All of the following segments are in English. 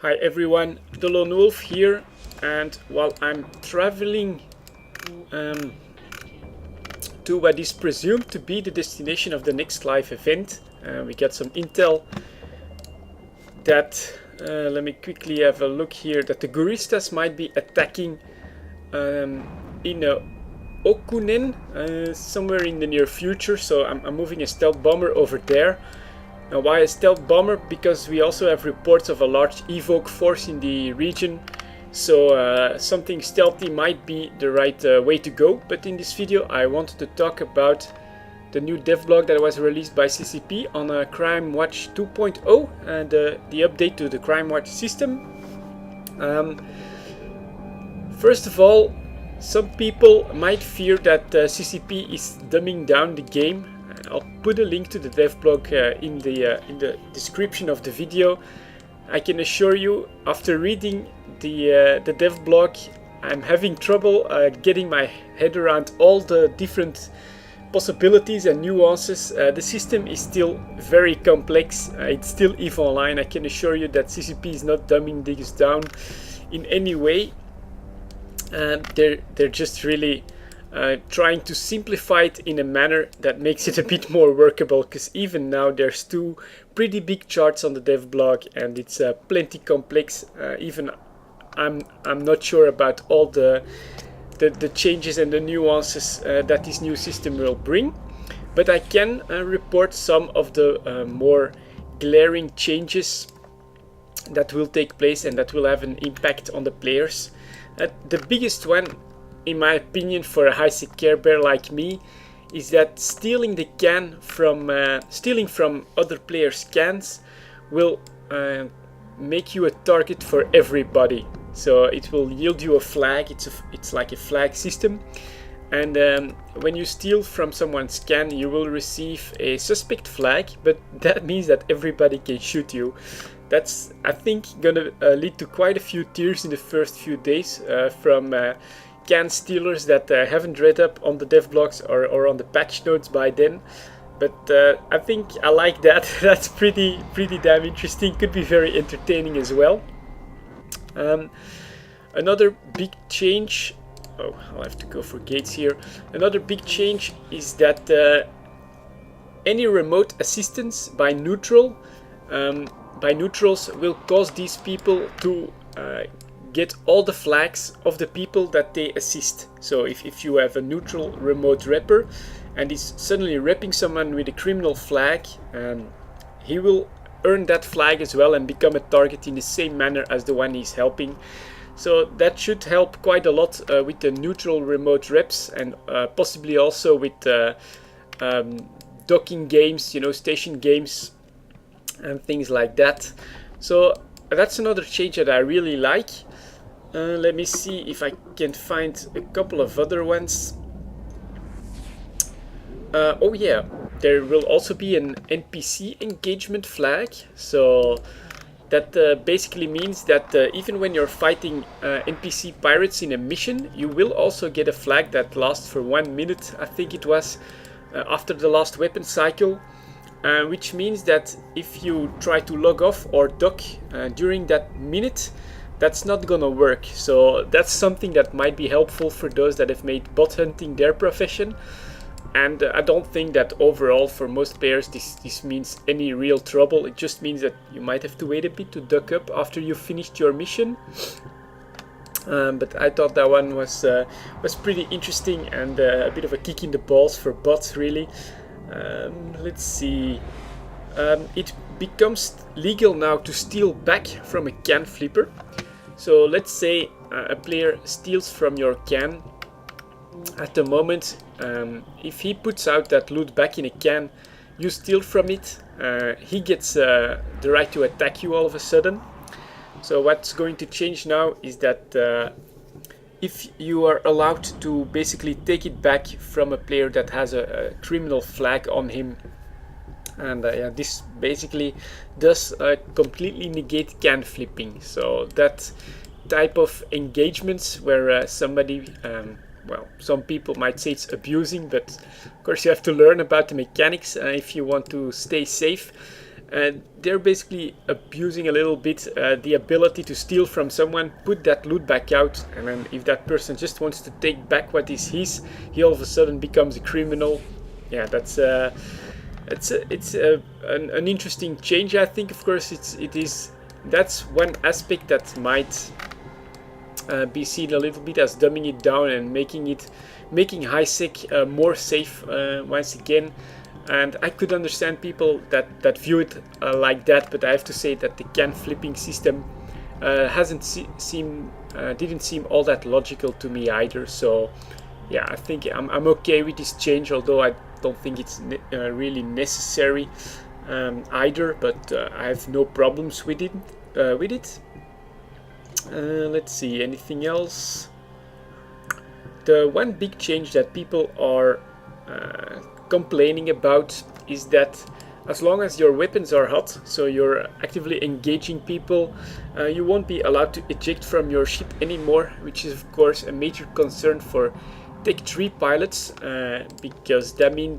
Hi everyone, delonewolf here, and while I'm traveling to what is presumed to be the destination of the next live event, we got some intel that, let me quickly have a look here, that the Guristas might be attacking in Okunen, somewhere in the near future, so I'm moving a stealth bomber over there. Now, why a stealth bomber? Because we also have reports of a large evoke force in the region, so something stealthy might be the right way to go. But in this video I wanted to talk about the new devlog that was released by CCP on Crimewatch 2.0 and the update to the Crimewatch system. First of all, some people might fear that CCP is dumbing down the game. I'll put a link to the devblog in the description of the video. I can assure you, after reading the devblog, I'm having trouble getting my head around all the different possibilities and nuances. The system is still very complex. It's still EVE Online. I can assure you that CCP is not dumbing this down in any way. They're just really trying to simplify it in a manner that makes it a bit more workable, because even now there's two pretty big charts on the devblog and it's plenty complex. Even I'm not sure about all the changes and the nuances that this new system will bring, but I can report some of the more glaring changes that will take place and that will have an impact on the players. The biggest one, in my opinion, for a high-sec Care Bear like me, is that stealing from other players' cans will make you a target for everybody. So it will yield you a flag. It's like a flag system, and when you steal from someone's can, you will receive a suspect flag, but that means that everybody can shoot you. That's, I think, gonna lead to quite a few tears in the first few days from can stealers that haven't read up on the devblogs or on the patch notes by then. But I think I like that. That's pretty damn interesting. Could be very entertaining as well. Another big change, oh, I'll have to go for gates here. Another big change is that any remote assistance by neutrals will cause these people to get all the flags of the people that they assist. So if you have a neutral remote repper and he's suddenly repping someone with a criminal flag, he will earn that flag as well and become a target in the same manner as the one he's helping. So that should help quite a lot with the neutral remote reps, and possibly also with docking games, you know, station games and things like that. So that's another change that I really like. Let me see if I can find a couple of other ones. Oh yeah, there will also be an NPC engagement flag. So that basically means that even when you're fighting NPC pirates in a mission, you will also get a flag that lasts for 1 minute, I think it was, after the last weapon cycle. Which means that if you try to log off or dock during that minute, that's not gonna work. So that's something that might be helpful for those that have made bot hunting their profession. And I don't think that overall for most players this means any real trouble. It just means that you might have to wait a bit to duck up after you've finished your mission. But I thought that one was pretty interesting and a bit of a kick in the balls for bots, really. Let's see. It becomes legal now to steal back from a can flipper. So let's say a player steals from your can. At the moment, if he puts out that loot back in a can, you steal from it, he gets the right to attack you all of a sudden. So what's going to change now is that if you are allowed to basically take it back from a player that has a criminal flag on him, and this basically does completely negate can flipping. So that type of engagements where somebody, well, some people might say it's abusing, but of course you have to learn about the mechanics if you want to stay safe. and they're basically abusing a little bit the ability to steal from someone, put that loot back out, and then if that person just wants to take back what is his, he all of a sudden becomes a criminal. Yeah, that's it's an interesting change. I think, of course, that's one aspect that might be seen a little bit as dumbing it down and making high sec more safe once again. And I could understand people that view it like that, but I have to say that the can flipping system didn't seem all that logical to me either. So yeah, I think I'm okay with this change, although I don't think it's really necessary either. But I have no problems with it. Let's see, anything else? The one big change that people are complaining about is that as long as your weapons are hot, so you're actively engaging people, you won't be allowed to eject from your ship anymore, which is of course a major concern for Tech 3 pilots, because that means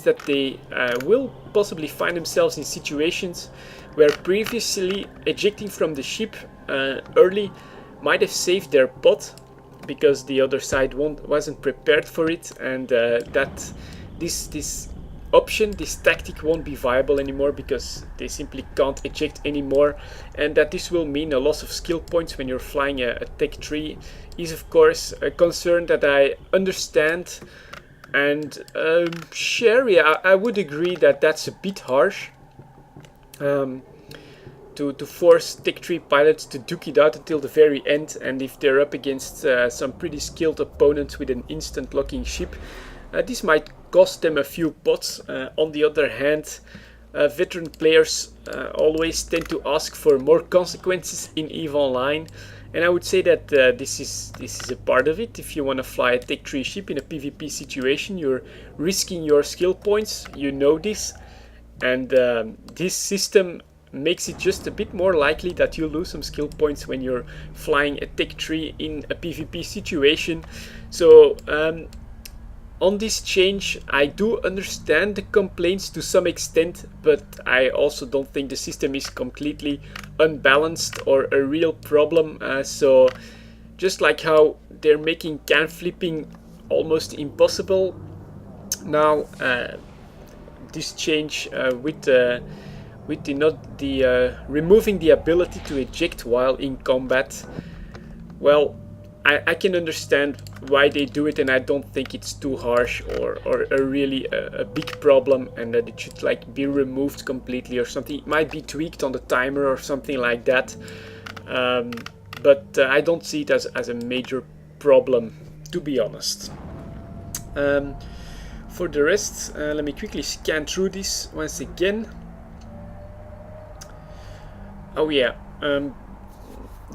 that they will possibly find themselves in situations where previously ejecting from the ship early might have saved their pot, because the other side wasn't prepared for it, and that this option, this tactic, won't be viable anymore because they simply can't eject anymore, and that this will mean a loss of skill points when you're flying a Tech 3 is of course a concern that I understand and share. Yeah, I would agree that that's a bit harsh. To force Tech 3 pilots to duke it out until the very end, and if they're up against some pretty skilled opponents with an instant locking ship, this might cost them a few pots. On the other hand, veteran players always tend to ask for more consequences in EVE Online, and I would say that this is a part of it. If you want to fly a Tech 3 ship in a PvP situation, you're risking your skill points, you know this, and this system makes it just a bit more likely that you'll lose some skill points when you're flying a Tech 3 in a PvP situation. So on this change, I do understand the complaints to some extent, but I also don't think the system is completely unbalanced or a real problem. So just like how they're making can flipping almost impossible now, this change with removing the ability to eject while in combat, well, I can understand why they do it, and I don't think it's too harsh or really a big problem, and that it should like be removed completely or something. It might be tweaked on the timer or something like that, but I don't see it as a major problem, to be honest. For the rest, let me quickly scan through this once again. Oh yeah,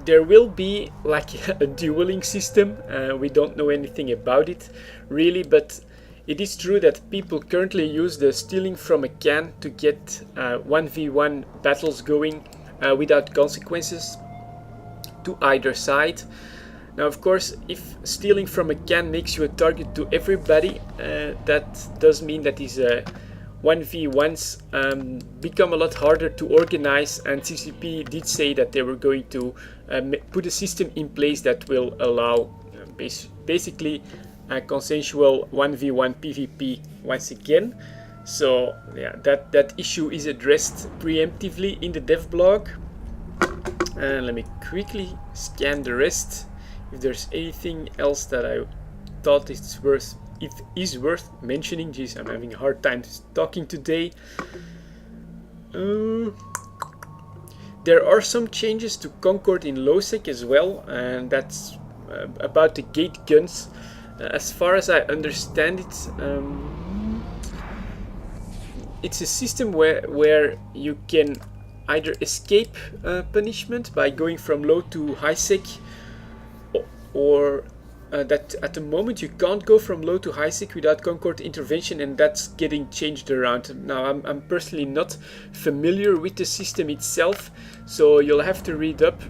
there will be like a dueling system. We don't know anything about it really, but it is true that people currently use the stealing from a can to get 1v1 battles going without consequences to either side. Now, of course, if stealing from a can makes you a target to everybody, that does mean that these 1v1s become a lot harder to organize, and CCP did say that they were going to put a system in place that will allow basically a consensual 1v1 PvP once again. So yeah, that issue is addressed preemptively in the dev blog. And let me quickly scan the rest if there's anything else that I thought it is worth mentioning. Jeez, I'm having a hard time talking today. There are some changes to Concord in low-sec as well, and that's about the gate guns. As far as I understand it, it's a system where you can either escape punishment by going from low to high-sec, or that at the moment you can't go from low to high sec without Concord intervention, and that's getting changed around. Now I'm personally not familiar with the system itself, so you'll have to read up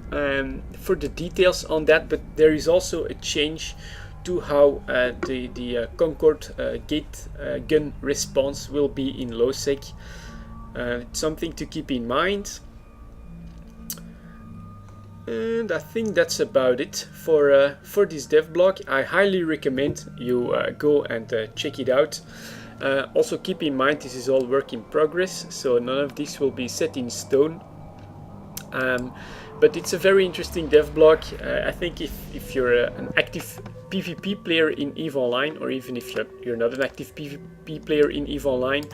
for the details on that, but there is also a change to how the Concord gate gun response will be in low sec. It's something to keep in mind. And I think that's about it for this dev blog. I highly recommend you go and check it out. Also keep in mind this is all work in progress, so none of this will be set in stone. But it's a very interesting dev blog. I think if you're an active PvP player in EVE Online, or even if you're not an active PvP player in EVE Online,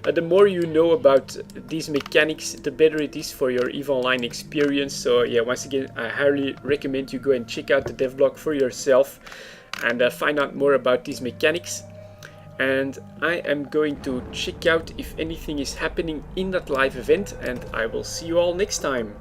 the more you know about these mechanics, the better it is for your EVE Online experience. So yeah, once again, I highly recommend you go and check out the dev blog for yourself and find out more about these mechanics. And I am going to check out if anything is happening in that live event, and I will see you all next time.